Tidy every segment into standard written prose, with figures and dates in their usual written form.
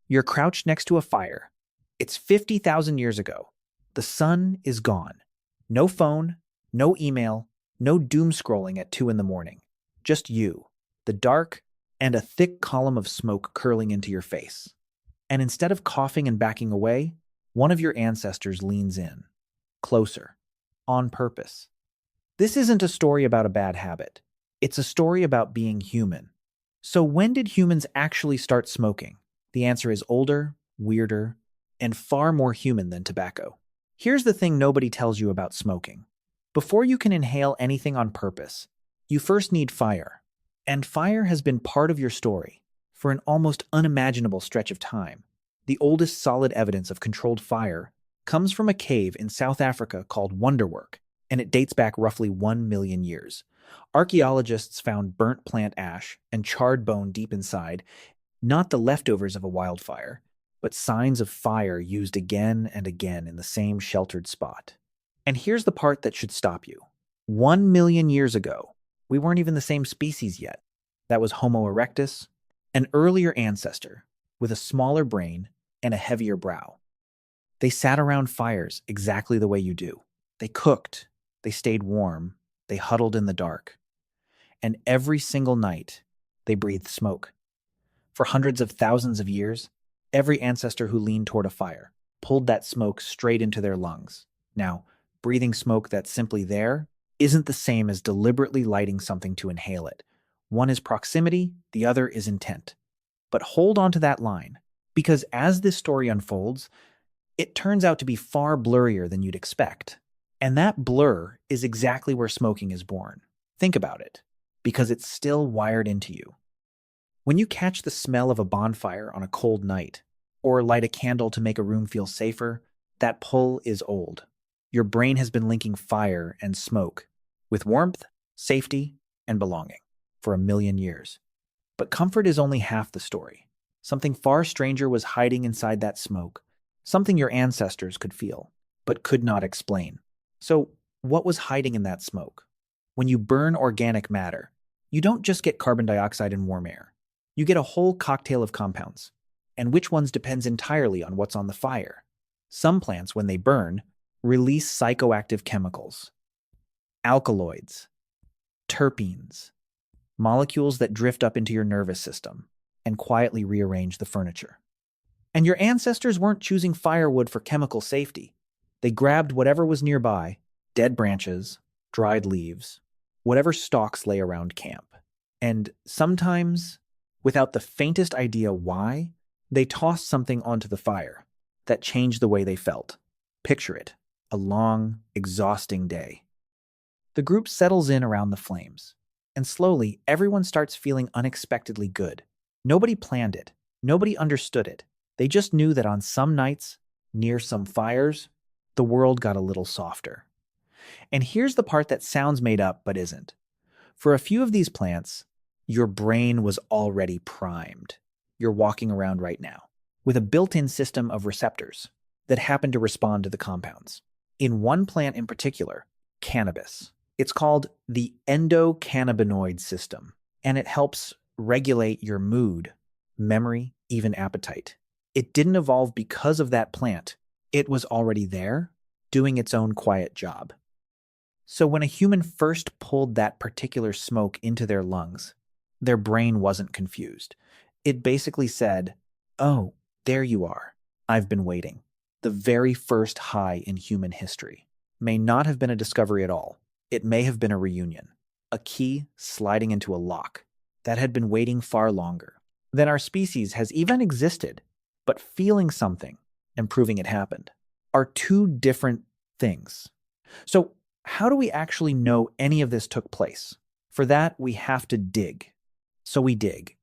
You're crouched next to a fire. It's 50,000 years ago. The sun is gone. No phone, no email, no doom scrolling at 2 in the morning. Just you, the dark, and a thick column of smoke curling into your face. And instead of coughing and backing away, one of your ancestors leans in, closer, on purpose. This isn't a story about a bad habit. It's a story about being human. So when did humans actually start smoking? The answer is older, weirder, and far more human than tobacco. Here's the thing nobody tells you about smoking. Before you can inhale anything on purpose, you first need fire. And fire has been part of your story for an almost unimaginable stretch of time. The oldest solid evidence of controlled fire comes from a cave in South Africa called Wonderwork, and it dates back roughly 1 million years. Archaeologists found burnt plant ash and charred bone deep inside, not the leftovers of a wildfire, but signs of fire used again and again in the same sheltered spot. And here's the part that should stop you. 1 million years ago, we weren't even the same species yet. That was Homo erectus, an earlier ancestor with a smaller brain and a heavier brow. They sat around fires exactly the way you do. They cooked, they stayed warm, they huddled in the dark. And every single night, they breathed smoke. For hundreds of thousands of years, every ancestor who leaned toward a fire pulled that smoke straight into their lungs. Now, breathing smoke that's simply there isn't the same as deliberately lighting something to inhale it. One is proximity, the other is intent. But hold on to that line, because as this story unfolds, it turns out to be far blurrier than you'd expect. And that blur is exactly where smoking is born. Think about it, because it's still wired into you. When you catch the smell of a bonfire on a cold night, or light a candle to make a room feel safer, that pull is old. Your brain has been linking fire and smoke with warmth, safety, and belonging for 1 million years. But comfort is only half the story. Something far stranger was hiding inside that smoke, something your ancestors could feel, but could not explain. So, what was hiding in that smoke? When you burn organic matter, you don't just get carbon dioxide and warm air. You get a whole cocktail of compounds. And which ones depends entirely on what's on the fire. Some plants, when they burn, release psychoactive chemicals, alkaloids, terpenes, molecules that drift up into your nervous system and quietly rearrange the furniture. And your ancestors weren't choosing firewood for chemical safety. They grabbed whatever was nearby, dead branches, dried leaves, whatever stalks lay around camp. And sometimes, without the faintest idea why, they tossed something onto the fire that changed the way they felt. Picture it, a long, exhausting day. The group settles in around the flames, and slowly everyone starts feeling unexpectedly good. Nobody planned it. Nobody understood it. They just knew that on some nights, near some fires, the world got a little softer. And here's the part that sounds made up but isn't. For a few of these plants, your brain was already primed. You're walking around right now with a built-in system of receptors that happen to respond to the compounds. In one plant in particular, cannabis. It's called the endocannabinoid system, and it helps regulate your mood, memory, even appetite. It didn't evolve because of that plant. It was already there, doing its own quiet job. So when a human first pulled that particular smoke into their lungs, their brain wasn't confused. It basically said, "Oh, there you are. I've been waiting." The very first high in human history may not have been a discovery at all. It may have been a reunion, a key sliding into a lock that had been waiting far longer than our species has even existed. But feeling something and proving it happened are two different things. So how do we actually know any of this took place? For that, we have to dig. So we dig.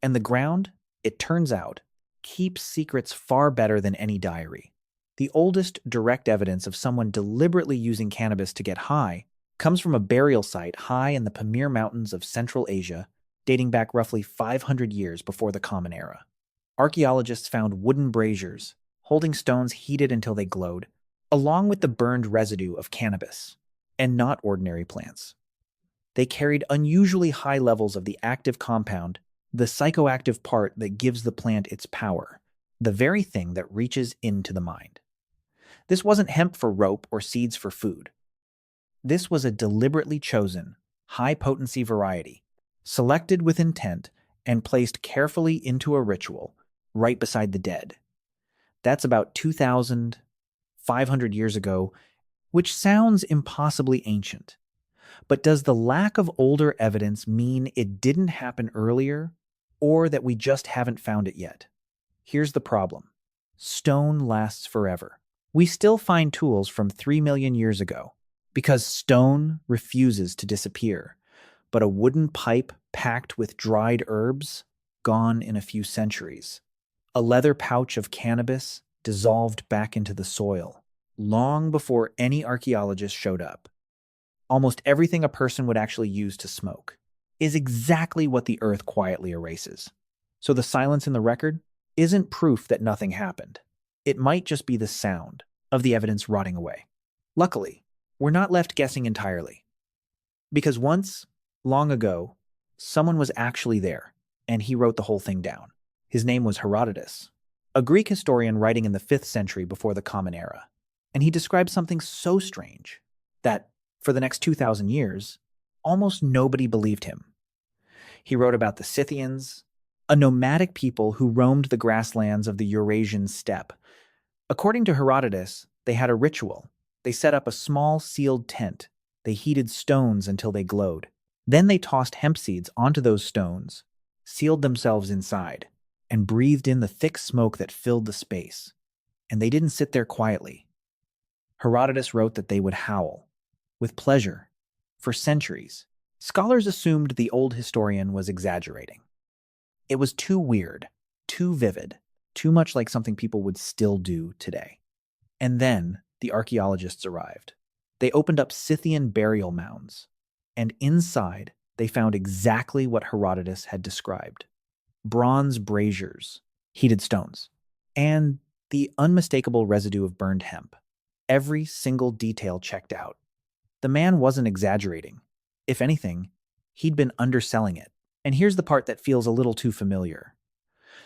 And the ground, it turns out, keeps secrets far better than any diary. The oldest direct evidence of someone deliberately using cannabis to get high comes from a burial site high in the Pamir Mountains of Central Asia, dating back roughly 500 years before the Common Era. Archaeologists found wooden braziers, holding stones heated until they glowed, along with the burned residue of cannabis, and not ordinary plants. They carried unusually high levels of the active compound, the psychoactive part that gives the plant its power. the very thing that reaches into the mind. This wasn't hemp for rope or seeds for food. This was a deliberately chosen, high-potency variety, selected with intent and placed carefully into a ritual right beside the dead. That's about 2,500 years ago, which sounds impossibly ancient. But does the lack of older evidence mean it didn't happen earlier, or that we just haven't found it yet? Here's the problem. Stone lasts forever. We still find tools from 3 million years ago, because stone refuses to disappear, but a wooden pipe packed with dried herbs, gone in a few centuries. A leather pouch of cannabis dissolved back into the soil, long before any archaeologist showed up. Almost everything a person would actually use to smoke is exactly what the earth quietly erases. So the silence in the record isn't proof that nothing happened. It might just be the sound of the evidence rotting away. Luckily, we're not left guessing entirely. Because once, long ago, someone was actually there, and he wrote the whole thing down. His name was Herodotus, a Greek historian writing in the 5th century before the Common Era. And he described something so strange that, for the next 2,000 years, almost nobody believed him. He wrote about the Scythians, a nomadic people who roamed the grasslands of the Eurasian steppe. According to Herodotus, they had a ritual. They set up a small sealed tent. They heated stones until they glowed. Then they tossed hemp seeds onto those stones, sealed themselves inside, and breathed in the thick smoke that filled the space. And they didn't sit there quietly. Herodotus wrote that they would howl, with pleasure, for centuries. Scholars assumed the old historian was exaggerating. It was too weird, too vivid, too much like something people would still do today. And then the archaeologists arrived. They opened up Scythian burial mounds, and inside they found exactly what Herodotus had described: bronze braziers, heated stones, and the unmistakable residue of burned hemp. Every single detail checked out. The man wasn't exaggerating. If anything, he'd been underselling it. And here's the part that feels a little too familiar.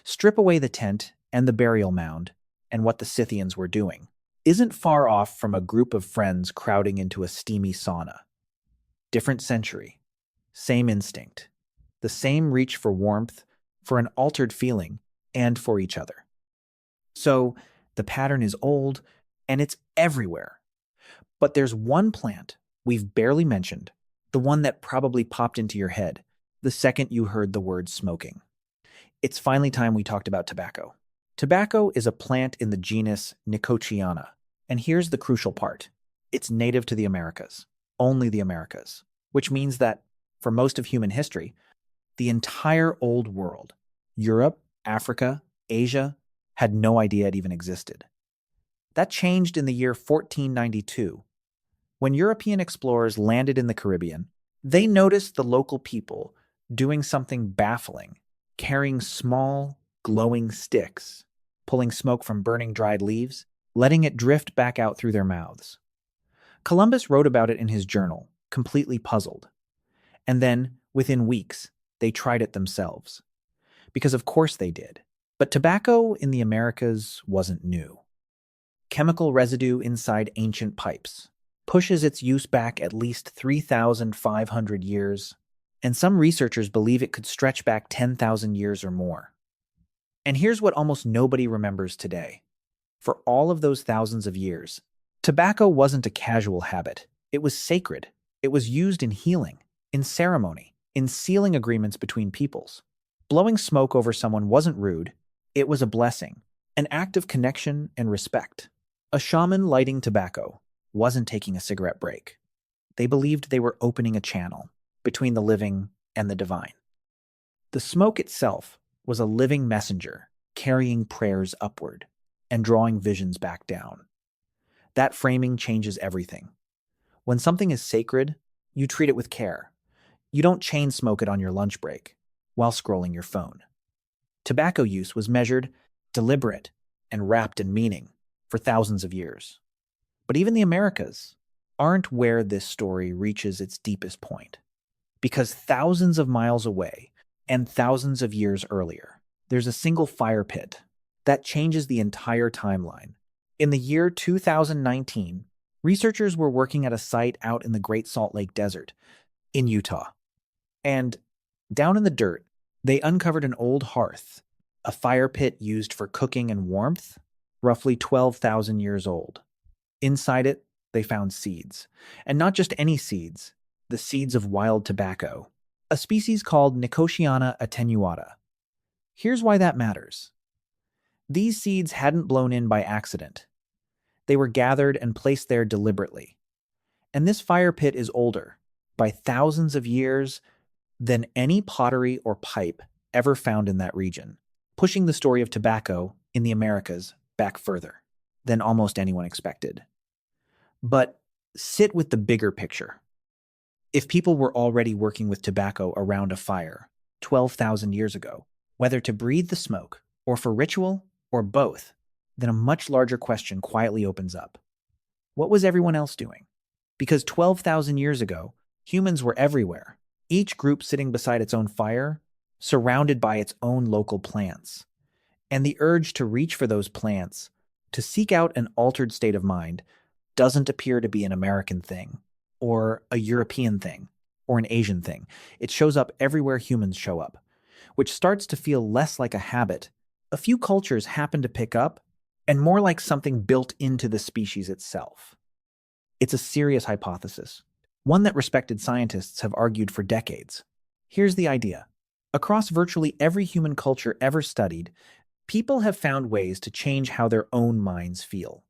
Strip away the tent and the burial mound, and what the Scythians were doing isn't far off from a group of friends crowding into a steamy sauna. Different century, same instinct, the same reach for warmth, for an altered feeling, and for each other. So, the pattern is old, and it's everywhere. But there's one plant we've barely mentioned, the one that probably popped into your head the second you heard the word smoking. It's finally time we talked about tobacco. Tobacco is a plant in the genus Nicotiana, and here's the crucial part. It's native to the Americas, only the Americas, which means that, for most of human history, the entire old world, Europe, Africa, Asia, had no idea it even existed. That changed in the year 1492. When European explorers landed in the Caribbean, they noticed the local people doing something baffling, carrying small, glowing sticks, pulling smoke from burning dried leaves, letting it drift back out through their mouths. Columbus wrote about it in his journal, completely puzzled. And then, within weeks, they tried it themselves. Because of course they did. But tobacco in the Americas wasn't new. Chemical residue inside ancient pipes pushes its use back at least 3,500 years, and some researchers believe it could stretch back 10,000 years or more. And here's what almost nobody remembers today. For all of those thousands of years, tobacco wasn't a casual habit. It was sacred. It was used in healing, in ceremony, in sealing agreements between peoples. Blowing smoke over someone wasn't rude. It was a blessing, an act of connection and respect. A shaman lighting tobacco wasn't taking a cigarette break. They believed they were opening a channel between the living and the divine. The smoke itself was a living messenger, carrying prayers upward and drawing visions back down. That framing changes everything. When something is sacred, you treat it with care. You don't chain smoke it on your lunch break while scrolling your phone. Tobacco use was measured, deliberate, and wrapped in meaning for thousands of years. But even the Americas aren't where this story reaches its deepest point. Because thousands of miles away and thousands of years earlier, there's a single fire pit, That changes the entire timeline. In the year 2019, researchers were working at a site out in the Great Salt Lake Desert in Utah. And down in the dirt, they uncovered an old hearth, a fire pit used for cooking and warmth, roughly 12,000 years old. Inside it, they found seeds. And not just any seeds, the seeds of wild tobacco, a species called Nicotiana attenuata. Here's why that matters. These seeds hadn't blown in by accident. They were gathered and placed there deliberately. And this fire pit is older, by thousands of years, than any pottery or pipe ever found in that region, pushing the story of tobacco in the Americas back further than almost anyone expected. But sit with the bigger picture. If people were already working with tobacco around a fire 12,000 years ago, whether to breathe the smoke or for ritual or both, then a much larger question quietly opens up. What was everyone else doing? Because 12,000 years ago, humans were everywhere, each group sitting beside its own fire, surrounded by its own local plants. And the urge to reach for those plants, to seek out an altered state of mind, doesn't appear to be an American thing, or a European thing, or an Asian thing. It shows up everywhere humans show up, which starts to feel less like a habit a few cultures happen to pick up, and more like something built into the species itself. It's a serious hypothesis, one that respected scientists have argued for decades. Here's the idea. Across virtually every human culture ever studied, people have found ways to change how their own minds feel.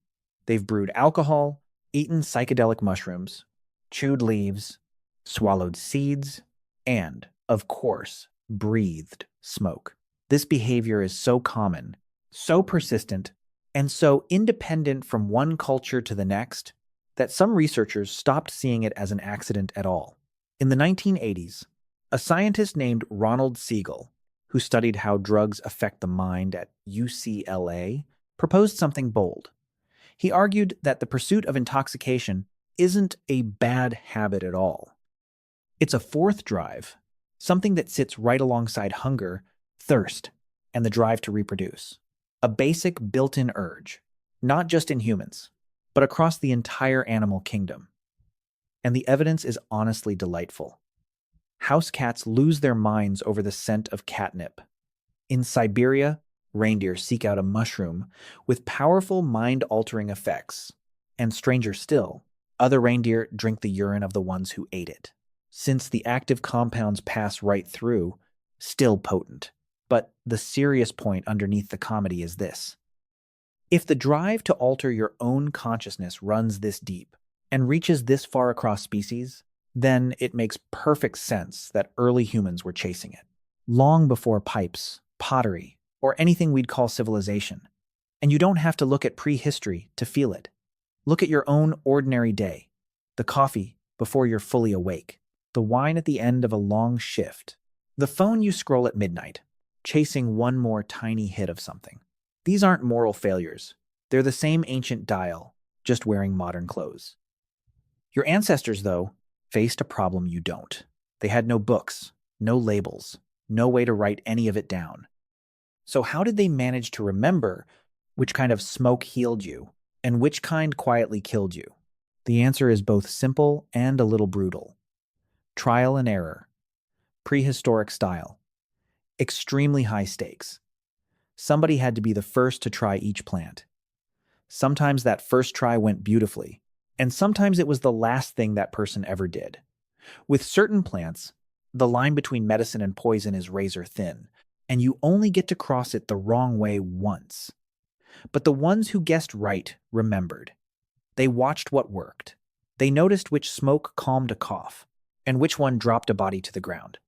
They've brewed alcohol, eaten psychedelic mushrooms, chewed leaves, swallowed seeds, and, of course, breathed smoke. This behavior is so common, so persistent, and so independent from one culture to the next that some researchers stopped seeing it as an accident at all. In the 1980s, a scientist named Ronald Siegel, who studied how drugs affect the mind at UCLA, proposed something bold. He argued that the pursuit of intoxication isn't a bad habit at all. It's a fourth drive, something that sits right alongside hunger, thirst, and the drive to reproduce. A basic built-in urge, not just in humans, but across the entire animal kingdom. And the evidence is honestly delightful. House cats lose their minds over the scent of catnip. In Siberia, reindeer seek out a mushroom with powerful mind-altering effects. And stranger still, other reindeer drink the urine of the ones who ate it. Since the active compounds pass right through, still potent. But the serious point underneath the comedy is this. If the drive to alter your own consciousness runs this deep and reaches this far across species, then it makes perfect sense that early humans were chasing it, long before pipes, pottery, or anything we'd call civilization. And you don't have to look at prehistory to feel it. Look at your own ordinary day, the coffee before you're fully awake, the wine at the end of a long shift, the phone you scroll at midnight, chasing one more tiny hit of something. These aren't moral failures. They're the same ancient dial, just wearing modern clothes. Your ancestors, though, faced a problem you don't. They had no books, no labels, no way to write any of it down. So how did they manage to remember which kind of smoke healed you and which kind quietly killed you? The answer is both simple and a little brutal. Trial and error. Prehistoric style. Extremely high stakes. Somebody had to be the first to try each plant. Sometimes that first try went beautifully, and sometimes it was the last thing that person ever did. With certain plants, the line between medicine and poison is razor thin, and you only get to cross it the wrong way once. But the ones who guessed right remembered. They watched what worked. They noticed which smoke calmed a cough, and which one dropped a body to the ground.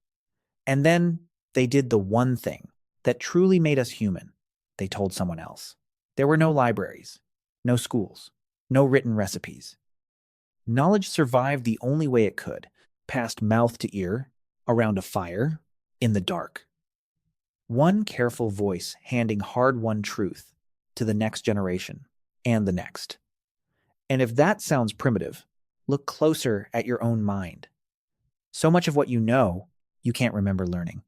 And then they did the one thing that truly made us human. They told someone else. There were no libraries, no schools, no written recipes. Knowledge survived the only way it could, passed mouth to ear, around a fire, in the dark. One careful voice handing hard-won truth to the next generation and the next. And if that sounds primitive, look closer at your own mind. So much of what you know, you can't remember learning.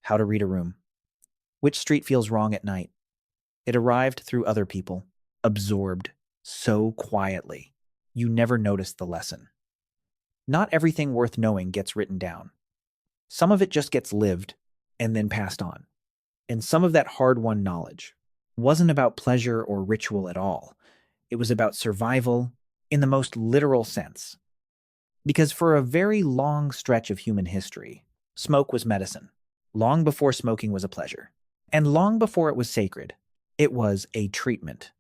How to read a room. Which street feels wrong at night? It arrived through other people, absorbed so quietly. You never noticed the lesson. Not everything worth knowing gets written down. Some of it just gets lived and then passed on. And some of that hard-won knowledge wasn't about pleasure or ritual at all. It was about survival in the most literal sense. Because for a very long stretch of human history, smoke was medicine. Long before smoking was a pleasure. And long before it was sacred, it was a treatment.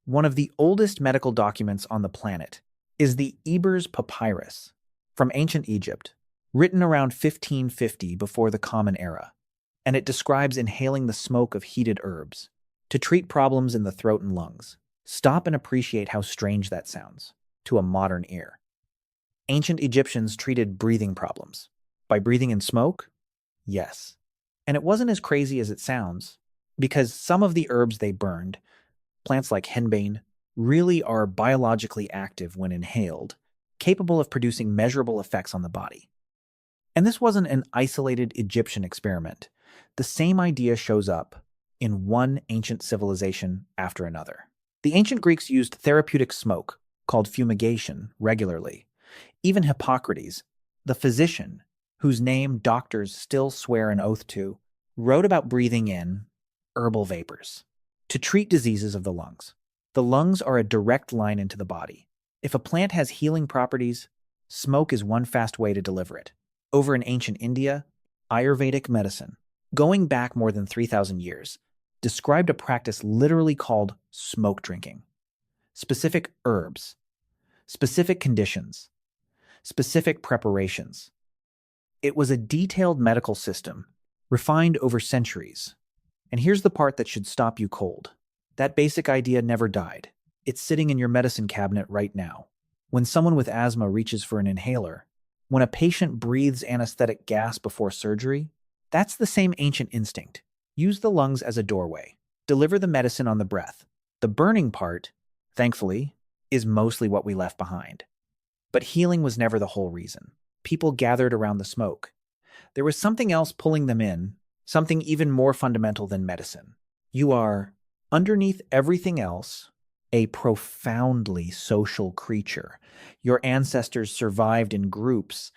One of the oldest medical documents on the planet is the Ebers Papyrus from ancient Egypt, written around 1550 before the Common Era, and it describes inhaling the smoke of heated herbs to treat problems in the throat and lungs. Stop and appreciate how strange that sounds to a modern ear. Ancient Egyptians treated breathing problems by breathing in smoke? Yes. And it wasn't as crazy as it sounds, because some of the herbs they burned, plants like henbane, really are biologically active when inhaled, capable of producing measurable effects on the body. And this wasn't an isolated Egyptian experiment. The same idea shows up in one ancient civilization after another. The ancient Greeks used therapeutic smoke, called fumigation, regularly. Even Hippocrates, the physician, whose name doctors still swear an oath to, wrote about breathing in herbal vapors to treat diseases of the lungs. The lungs are a direct line into the body. If a plant has healing properties, smoke is one fast way to deliver it. Over in ancient India, Ayurvedic medicine, going back more than 3,000 years, described a practice literally called smoke drinking. Specific herbs, specific conditions, specific preparations. It was a detailed medical system, refined over centuries. And here's the part that should stop you cold. That basic idea never died. It's sitting in your medicine cabinet right now. When someone with asthma reaches for an inhaler, when a patient breathes anesthetic gas before surgery, that's the same ancient instinct. Use the lungs as a doorway. Deliver the medicine on the breath. The burning part, thankfully, is mostly what we left behind. But healing was never the whole reason. People gathered around the smoke. There was something else pulling them in, something even more fundamental than medicine. You are, underneath everything else, a profoundly social creature. Your ancestors survived in groups,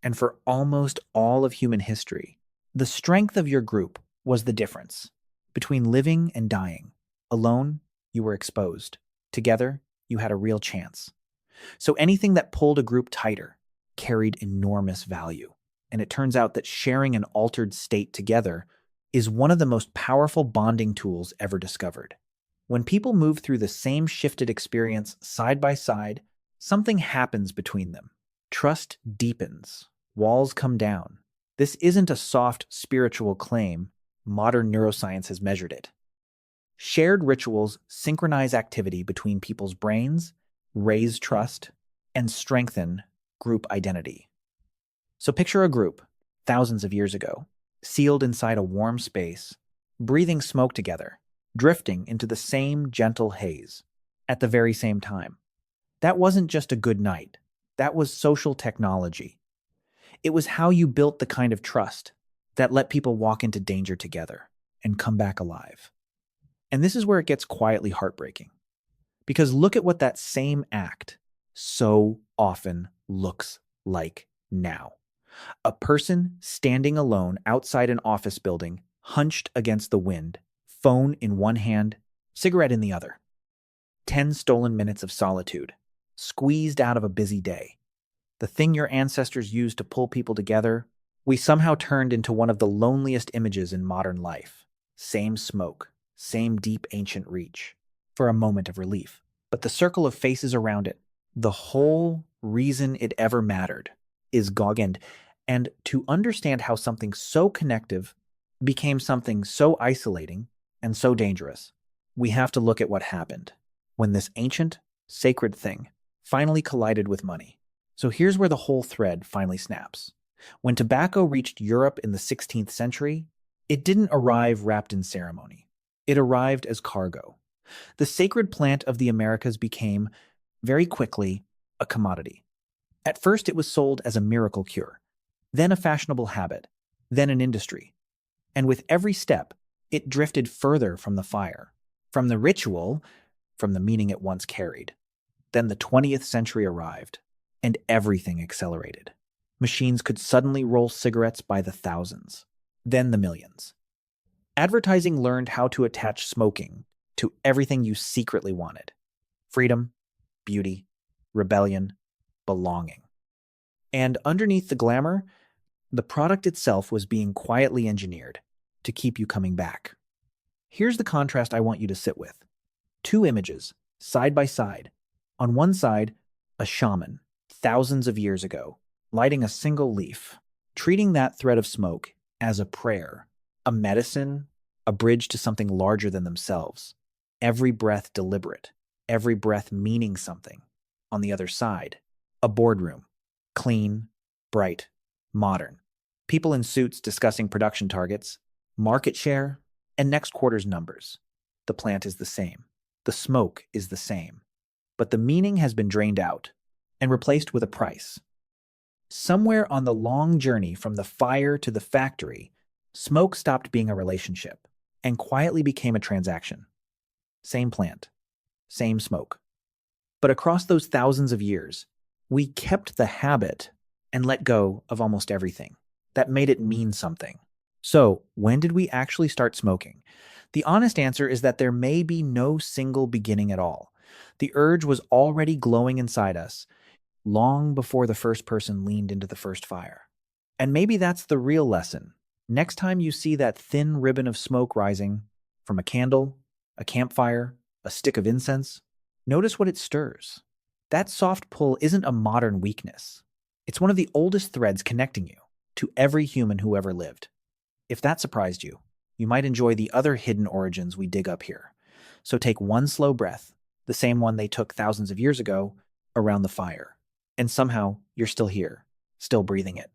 and for almost all of human history, the strength of your group was the difference between living and dying. Alone, you were exposed. Together, you had a real chance. So anything that pulled a group tighter carried enormous value. And it turns out that sharing an altered state together is one of the most powerful bonding tools ever discovered. When people move through the same shifted experience side by side, something happens between them. Trust deepens. Walls come down. This isn't a soft spiritual claim. Modern neuroscience has measured it. Shared rituals synchronize activity between people's brains, raise trust, and strengthen group identity. So picture a group, thousands of years ago, sealed inside a warm space, breathing smoke together, drifting into the same gentle haze at the very same time. That wasn't just a good night. That was social technology. It was how you built the kind of trust that let people walk into danger together and come back alive. And this is where it gets quietly heartbreaking. Because look at what that same act so often looks like now. A person standing alone outside an office building, hunched against the wind, phone in one hand, cigarette in the other. 10 stolen minutes of solitude, squeezed out of a busy day. The thing your ancestors used to pull people together, we somehow turned into one of the loneliest images in modern life. Same smoke, same deep ancient reach, for a moment of relief. But the circle of faces around it, the whole reason it ever mattered, is gone. And to understand how something so connective became something so isolating and so dangerous, we have to look at what happened when this ancient, sacred thing finally collided with money. So here's where the whole thread finally snaps. When tobacco reached Europe in the 16th century, it didn't arrive wrapped in ceremony. It arrived as cargo. The sacred plant of the Americas became, very quickly, a commodity. At first, it was sold as a miracle cure, then a fashionable habit, then an industry. And with every step, it drifted further from the fire, From the ritual, from the meaning it once carried. Then the 20th century arrived, and everything accelerated. Machines could suddenly roll cigarettes by the thousands, then the millions. Advertising learned how to attach smoking to everything you secretly wanted: freedom, beauty, rebellion, belonging. And underneath the glamour, the product itself was being quietly engineered to keep you coming back. Here's the contrast I want you to sit with. Two images, side by side. On one side, a shaman, thousands of years ago, lighting a single leaf, treating that thread of smoke as a prayer, a medicine, a bridge to something larger than themselves. Every breath deliberate, every breath meaning something. On the other side, a boardroom, clean, bright, modern. People in suits discussing production targets, market share, and next quarter's numbers. The plant is the same. The smoke is the same. But the meaning has been drained out and replaced with a price. Somewhere on the long journey from the fire to the factory, smoke stopped being a relationship and quietly became a transaction. Same plant, same smoke. But across those thousands of years, we kept the habit and let go of almost everything that made it mean something. So, when did we actually start smoking? The honest answer is that there may be no single beginning at all. The urge was already glowing inside us long before the first person leaned into the first fire. And maybe that's the real lesson. Next time you see that thin ribbon of smoke rising from a candle, a campfire, a stick of incense, notice what it stirs. That soft pull isn't a modern weakness. It's one of the oldest threads connecting you to every human who ever lived. If that surprised you, you might enjoy the other hidden origins we dig up here. So take one slow breath, the same one they took thousands of years ago, around the fire. And somehow, you're still here, still breathing it.